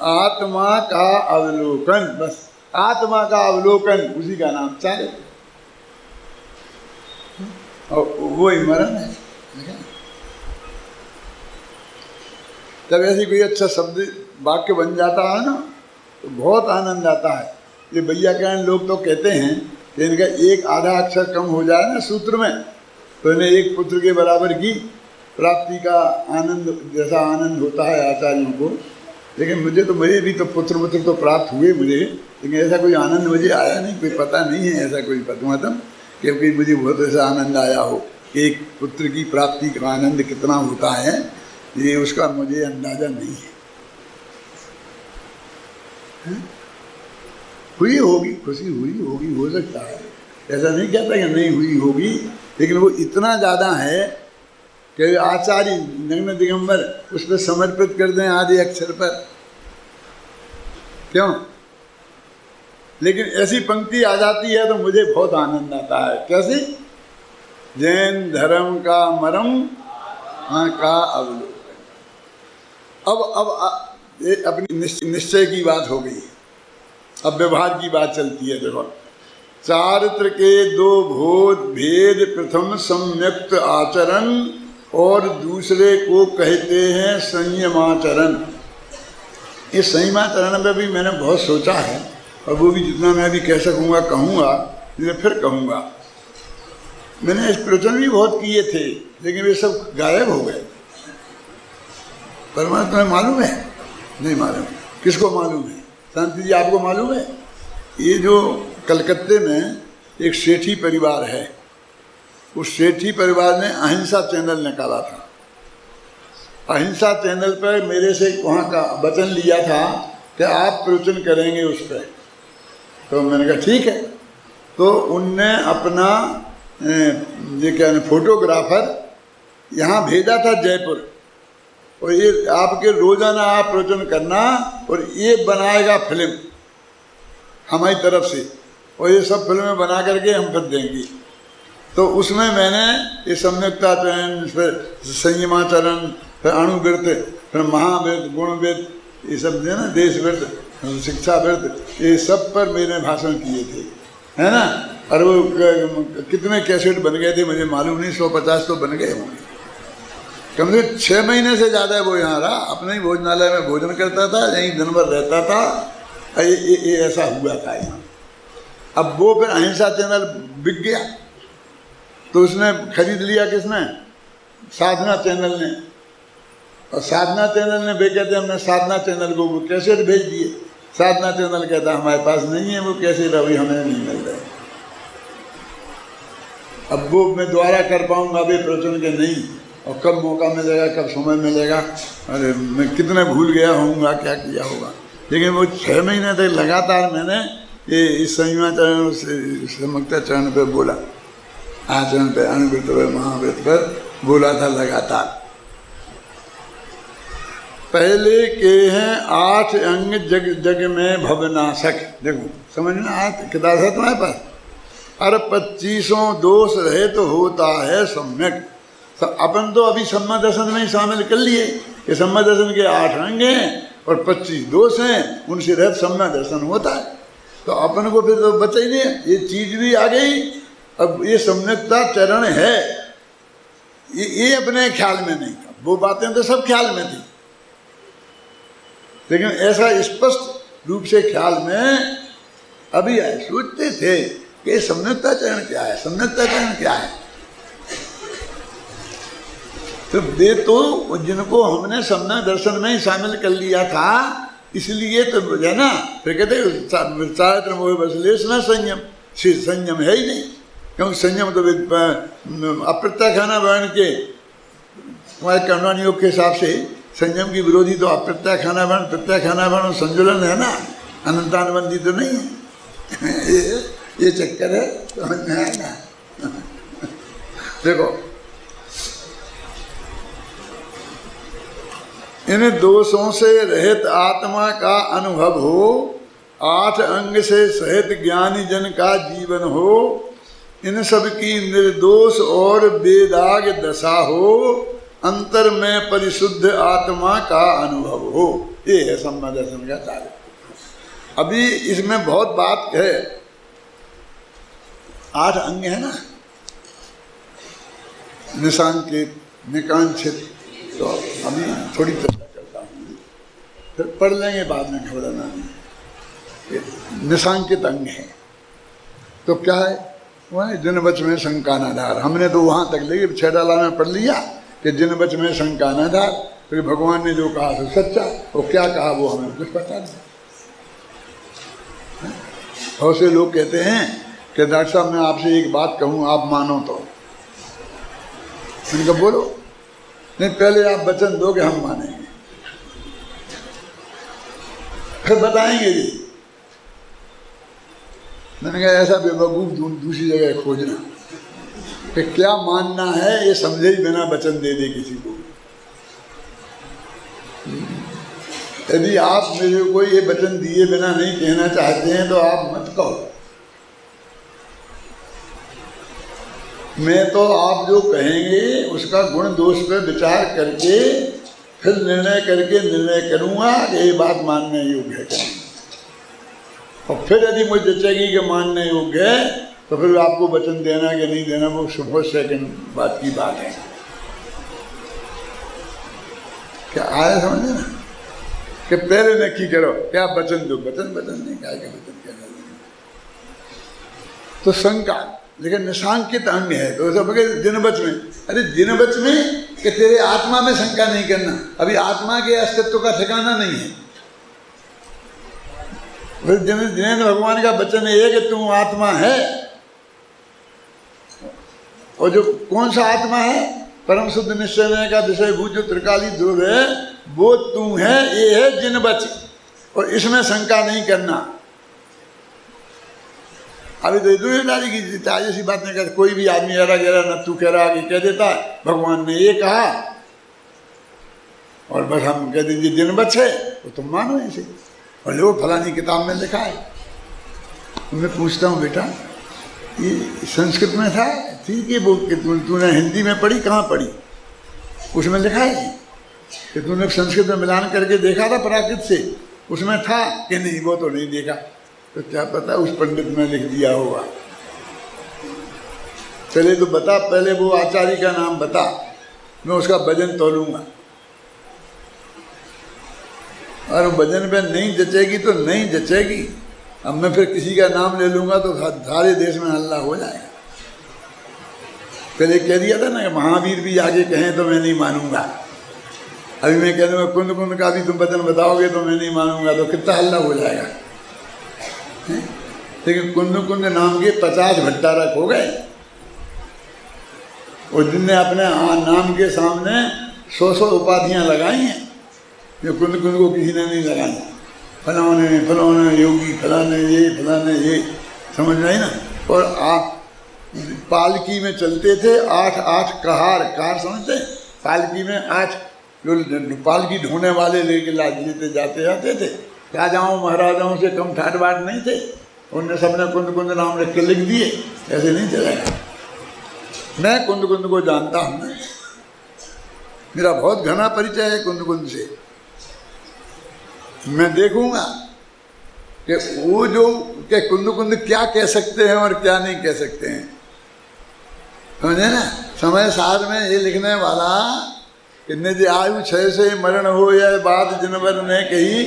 आत्मा का अवलोकन, बस आत्मा का अवलोकन, उसी का नाम चारे, और वही मर्म है। जब ऐसी कोई अच्छा शब्द वाक्य बन जाता है ना तो बहुत आनंद आता है। ये वैयाकरण लोग तो कहते हैं कि इनका एक आधा अक्षर कम हो जाए ना सूत्र में तो इन्हें एक पुत्र के बराबर की प्राप्ति का आनंद, जैसा आनंद होता है आचार्यों को। लेकिन मुझे भी तो पुत्र तो प्राप्त हुए मुझे, लेकिन ऐसा कोई आनंद मुझे आया नहीं, कोई पता नहीं है ऐसा कोई पद्मातम क्योंकि मुझे बहुत ऐसा आनंद आया हो। एक पुत्र की प्राप्ति का आनंद कितना होता है ये उसका मुझे अंदाजा नहीं है। हुई होगी, खुशी हुई होगी, हो सकता है, ऐसा नहीं कहता कि नहीं हुई होगी, लेकिन वो इतना ज़्यादा है कि आचार्य नग्न दिगंबर उस पर समर्पित कर दें आधे अक्षर पर। क्यों? लेकिन ऐसी पंक्ति आ जाती है तो मुझे बहुत आनंद आता है। कैसी? जैन धर्म का मरम का अवलोकन। अब ये अपनी निश्चय की बात हो गई, अब व्यवहार की बात चलती है। देखो, चारित्र के दो भेद, प्रथम सम्यक्त आचरण और दूसरे को कहते हैं संयमाचरण। इस संयमाचरण में भी मैंने बहुत सोचा है और वो भी जितना मैं भी कह सकूँगा कहूँगा, जिसे फिर कहूँगा। मैंने इस प्रवचन भी बहुत किए थे लेकिन वे सब गायब हो गए। परमात्मा मालूम है? नहीं मालूम। किसको मालूम है? शांति जी आपको मालूम है? ये जो कलकत्ते में एक सेठी परिवार है, उस सेठी परिवार ने अहिंसा चैनल निकाला था। अहिंसा चैनल पर मेरे से वहाँ का वचन लिया था कि आप प्रवचन करेंगे उस पर। तो मैंने कहा ठीक है। तो उनने अपना ये क्या फोटोग्राफर यहाँ भेजा था जयपुर, और ये आपके रोजाना आप प्रवचन करना और ये बनाएगा फिल्म हमारी तरफ से, और ये सब फिल्में बना करके हम फिर देंगे। तो उसमें मैंने ये सम्यक्ताचरण, फिर संयमाचरण, फिर अणुवृत्त, फिर महावृत्त, गुणवृत्त, ये सब जो है ना, देशवृत्त, शिक्षावृत्त, ये सब पर मैंने भाषण किए थे, है ना। और वो कितने कैसेट बन गए थे मुझे मालूम नहीं, 150 तो बन गए होंगे। कम से कम 6 महीने से ज़्यादा वो यहाँ रहा, अपने ही भोजनालय में भोजन करता था, यहीं दिन भर रहता था। ये ऐसा हुआ था यहाँ। अब वो फिर अहिंसा चैनल बिक गया तो उसने खरीद लिया, किसने? साधना चैनल ने। और साधना चैनल ने वे कहते हमने साधना चैनल को वो कैसेट भेज दिए। साधना चैनल कहता हमारे पास नहीं है वो कैसेट, अभी हमें नहीं मिल रहे। अब वो मैं दोबारा कर पाऊँगा अभी प्रवचन के नहीं, और कब मौका मिलेगा, कब समय मिलेगा, अरे मैं कितने भूल गया होऊंगा क्या किया होगा। लेकिन वो 6 महीने तक लगातार मैंने ये इस संयमाचरण सम्यक्ताचरण पर बोला, आचरण पर, अणुवृत्त पर, महावृत्त पर बोला था लगातार। पहले के हैं 8 अंग जग जग में भवनाशक। देखो समझना आया किताब है तुम्हारे पास। अरे 25 दोष रहे तो होता है सम्यक। अपन तो अभी सम्मा दर्शन में ही शामिल कर लिए कि सम्मा दर्शन के 8 अंग हैं और 25 दोष हैं, उनसे रहित सम्मा दर्शन होता है। तो अपन को फिर तो बचा ही नहीं, ये चीज भी आ गई। अब ये सम्यक्ता चरण है, ये अपने ख्याल में नहीं था, वो बातें तो सब ख्याल में थी, लेकिन ऐसा स्पष्ट रूप से ख्याल में अभी आए। सोचते थे कि सम्यक्ताचरण क्या है, सम्यक्ताचरण क्या है। तो वे तो जिनको हमने सम्यक दर्शन में ही शामिल कर लिया था, इसलिए तो है ना, फिर कहते चारित्र मोह बसलेश न संयम, संयम है ही नहीं, क्योंकि संयम तो अप्रत्याख्याना वर्ण के तुम्हारे कर्मण योग के हिसाब से संयम की विरोधी तो अप्रत्याख्याना वर्ण, प्रत्याख्याना वर्ण संजुलन है ना, अनंतानुबंधी तो नहीं है। ये चक्कर है, समझ में आएगा। देखो इन दोषों से रहित आत्मा का अनुभव हो, 8 अंग से सहित ज्ञानी जन का जीवन हो, इन सब की निर्दोष और बेदाग दशा हो, अंतर में परिशुद्ध आत्मा का अनुभव हो, ये है सम्यक दर्शन का कार्य। अभी इसमें बहुत बात है, 8 अंग है ना, निशांकित, निकांक्षित, तो अभी थोड़ी चर्चा करता हूँ, फिर पढ़ लेंगे बाद में, घबराना नहीं। निशांकित अंग है तो क्या है, वह जिन बच में शंका न धार, हमने तो वहाँ तक लेके 6 डाला में पढ़ लिया कि जिन बच में शंका न धार, फिर भगवान ने जो कहा तो सच्चा, और क्या कहा वो हमें कुछ पता नहीं। बहुत से लोग कहते हैं कि डॉक्टर साहब मैं आपसे एक बात कहूँ, आप मानो तो, उनका बोलो, नहीं पहले आप वचन दो कि हम मानेंगे, फिर बताएंगे जी। मैंने कहा ऐसा बेवकूफ दूसरी जगह खोजना कि क्या मानना है, ये समझे ही बिना वचन दे दे किसी को। यदि आप मेरे को ये वचन दिए बिना नहीं कहना चाहते हैं तो आप मत कहो। मैं तो आप जो कहेंगे उसका गुण दोष पर विचार करके फिर निर्णय करूंगा कि ये बात मानने योग्य है, और फिर यदि मुझे जचेगी कि मानने योग्य है तो फिर आपको वचन देना कि नहीं देना वो सुबह सेकंड बात की बात है। क्या आया समझे ना, कि पहले नक्की करो क्या वचन दो, वचन नहीं क्या वचन कहना। तो शंका, लेकिन निशांकित अंग है तो सब जिनबच में, अरे जिनबच में कि तेरे आत्मा में शंका नहीं करना, अभी आत्मा के अस्तित्व का ठिकाना नहीं है। फिर जिनेन्द्र भगवान का वचन है कि तू आत्मा है, और जो कौन सा आत्मा है, परम शुद्ध निश्चय का विषय भूत जो त्रिकाली ध्रुव है वो तू है, ये है जिनबच, और इसमें शंका नहीं करना। अभी तो दुनियादारी की ताजी सी बात नहीं करते, कोई भी आदमी एरा गहरा न तू कह रहा कि कह देता है भगवान ने ये कहा और बस हम कह दीजिए जिनबच है तो तुम मानो इसे, और लो फलानी किताब में लिखा है। मैं पूछता हूँ बेटा ये संस्कृत में था, ठीक है, वो तूने हिंदी में पढ़ी, कहाँ पढ़ी, उसमें लिखा है कि तूने संस्कृत में मिलान करके देखा था प्राकृत से, उसमें था कि नहीं, वो तो नहीं देखा, तो क्या पता उस पंडित ने लिख दिया होगा। चले तो बता, पहले वो आचार्य का नाम बता, मैं उसका वजन तोलूंगा, और वजन पे नहीं जचेगी तो नहीं जचेगी। अब मैं फिर किसी का नाम ले लूँगा तो सारे देश में हल्ला हो जाएगा। पहले कह दिया था ना कि महावीर भी आगे कहें तो मैं नहीं मानूंगा, अभी मैं कह दूँगा कुंद कुंद का भी तुम वचन बताओगे तो मैं नहीं मानूंगा, तो कितना हल्ला हो जाएगा। लेकिन कुंद कुंद नाम के 50 भट्टारक हो गए, और जिनने अपने नाम के सामने 100 उपाधियाँ लगाई हैं, जो कुंद कुंद को किसी ने नहीं लगाई। फलाने योगी, फलाने ये, समझ में आई ना। और आप पालकी में चलते थे, 8 कार समझते, पालकी में 8 जो पालकी ढोने वाले लेके लेते जाते थे। राजाओं महाराजाओं से कम ठाट बाट नहीं थे, उनने सबने कुंद कुंद नाम रख के लिख दिए, ऐसे नहीं चलेगा। मैं कुंद कुंद को जानता हूँ, मेरा बहुत घना परिचय है कुंद कुंद से। मैं देखूंगा कि वो जो कुंद कुंद क्या कह सकते हैं और क्या नहीं कह सकते हैं, समझे ना। समय सार में ये लिखने वाला कि निज आयु क्षय से मरण हो यह बात जिनवर ने कही,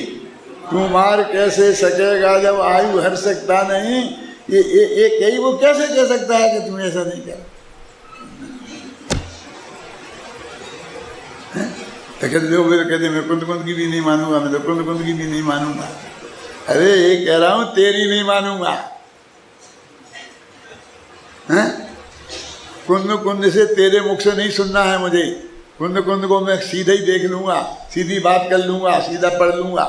तू मार कैसे सकेगा जब आयु हर सकता नहीं। ये कही वो कैसे कह सकता है कि तुम ऐसा नहीं कर। तो कहते जो मेरे कहते मैं कुंद कुंद की भी नहीं मानूंगा, मैं तो कुंद कुंद की भी नहीं मानूंगा। अरे ये कह रहा हूं तेरी नहीं मानूंगा। हैं? कुंद कुंद से तेरे मुख से नहीं सुनना है मुझे। कुंद कुंद को मैं सीधा ही देख लूंगा, सीधी बात कर लूंगा, सीधा पढ़ लूंगा।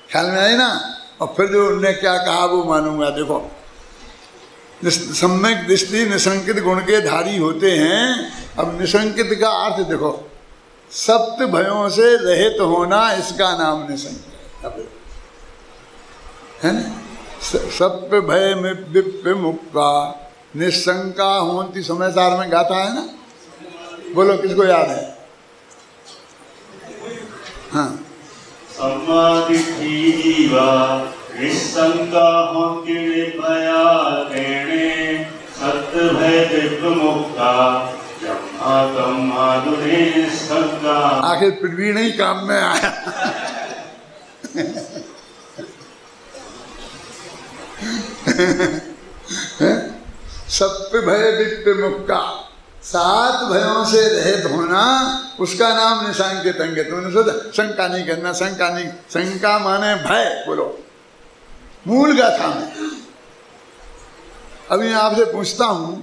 ख्याल में आए ना? और फिर जो उनने क्या कहा वो मानूंगा। देखो सम्यक दृष्टि निसंकित गुण के धारी होते हैं। अब निसंकित का अर्थ देखो, सप्त भयों से रहित होना, इसका नाम निसंकित है ना। सप्त भय में विमुक्ता निशंका होती, समय सार में गाता है ना। बोलो किसको याद है? हाँ, समाधि जीवा निशंका होती निर्भया तेणे, सत्य भय विमुक्ता आखिर पृथ्वी नहीं काम में आया। सत्य भय विमुक्ता, 7 भयों से रहित होना, उसका नाम निशंकित अंग। तुमने सोचा शंका नहीं करना, शंका नहीं, शंका माने भय। बोलो मूल गाथा में। अभी मैं आपसे पूछता हूं,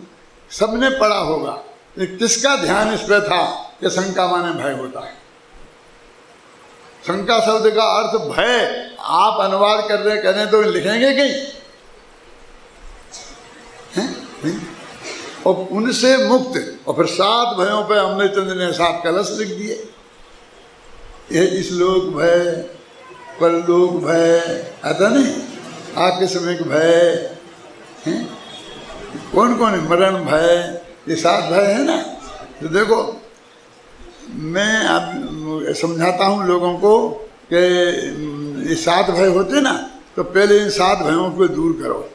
सबने पढ़ा होगा, किसका ध्यान इस पर था कि शंका माने भय होता है? शंका शब्द का अर्थ भय। आप अनुवाद कर रहे करें तो लिखेंगे कहीं? और उनसे मुक्त। और फिर 7 भयों पे अमृतचंद्र ने 7 कलश लिख दिए। ये इसलोक भय, परलोक भय, आता नहीं, आकस्मिक भय, कौन कौन है, मरण भय, ये 7 भय है ना। तो देखो मैं अब समझाता हूँ लोगों को कि ये 7 भय होते ना, तो पहले इन 7 भयों को दूर करो।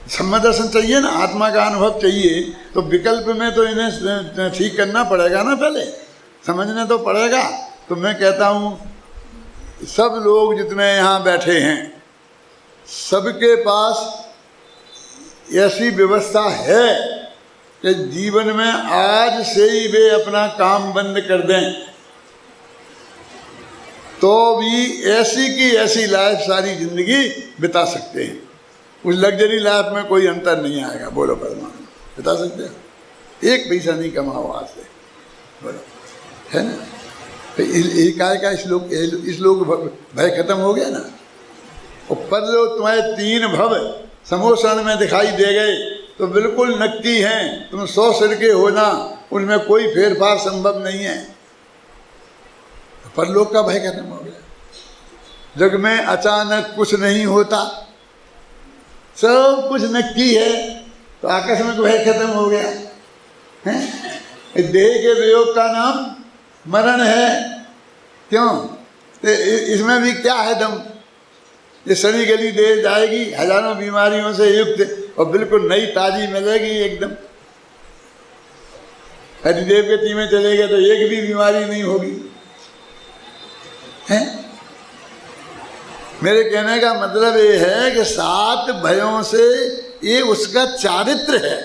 सम्यक दर्शन चाहिए ना, आत्मा का अनुभव चाहिए, तो विकल्प में तो इन्हें ठीक करना पड़ेगा ना, पहले समझना तो पड़ेगा। तो मैं कहता हूँ सब लोग जितने यहाँ बैठे हैं, सबके पास ऐसी व्यवस्था है कि जीवन में आज से ही वे अपना काम बंद कर दें तो भी ऐसी की ऐसी लाइफ सारी जिंदगी बिता सकते हैं। उस लग्जरी लाइफ में कोई अंतर नहीं आएगा। बोलो परमात्मा, बता सकते हैं? 1 पैसा नहीं कमाओ आज से, बोलो, है ना। तो एक आय का इस लोग भय खत्म हो गया ना। और पर लो तुम्हारे 3 भव समोसन में दिखाई दे गए तो बिल्कुल नक्की हैं, तुम 100 सिर के हो ना, उनमें कोई फेरफार संभव नहीं है। परलोक का भय खत्म हो गया। जग में अचानक कुछ नहीं होता, सब कुछ नक्की है, तो आकस्मिक भय खत्म हो गया है। देह के वियोग का नाम मरण है। क्यों? इसमें भी क्या है दम? ये सड़ी गली देह जाएगी, हजारों बीमारियों से युक्त, और बिल्कुल नई ताजी मिलेगी एकदम। हरिदेव के टीम में चले गए तो एक भी बीमारी नहीं होगी, है? मेरे कहने का मतलब ये है कि 7 भयों से ये उसका चारित्र है।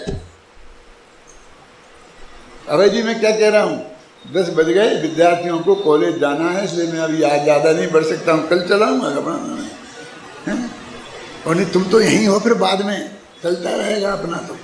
अभय जी मैं क्या कह रहा हूँ, 10 बज गए, विद्यार्थियों को कॉलेज जाना है, इसलिए मैं अभी आज ज़्यादा नहीं बढ़ सकता हूँ, कल चलाऊँगा अपना, है? और नहीं तुम तो यहीं हो, फिर बाद में चलता रहेगा अपना। तो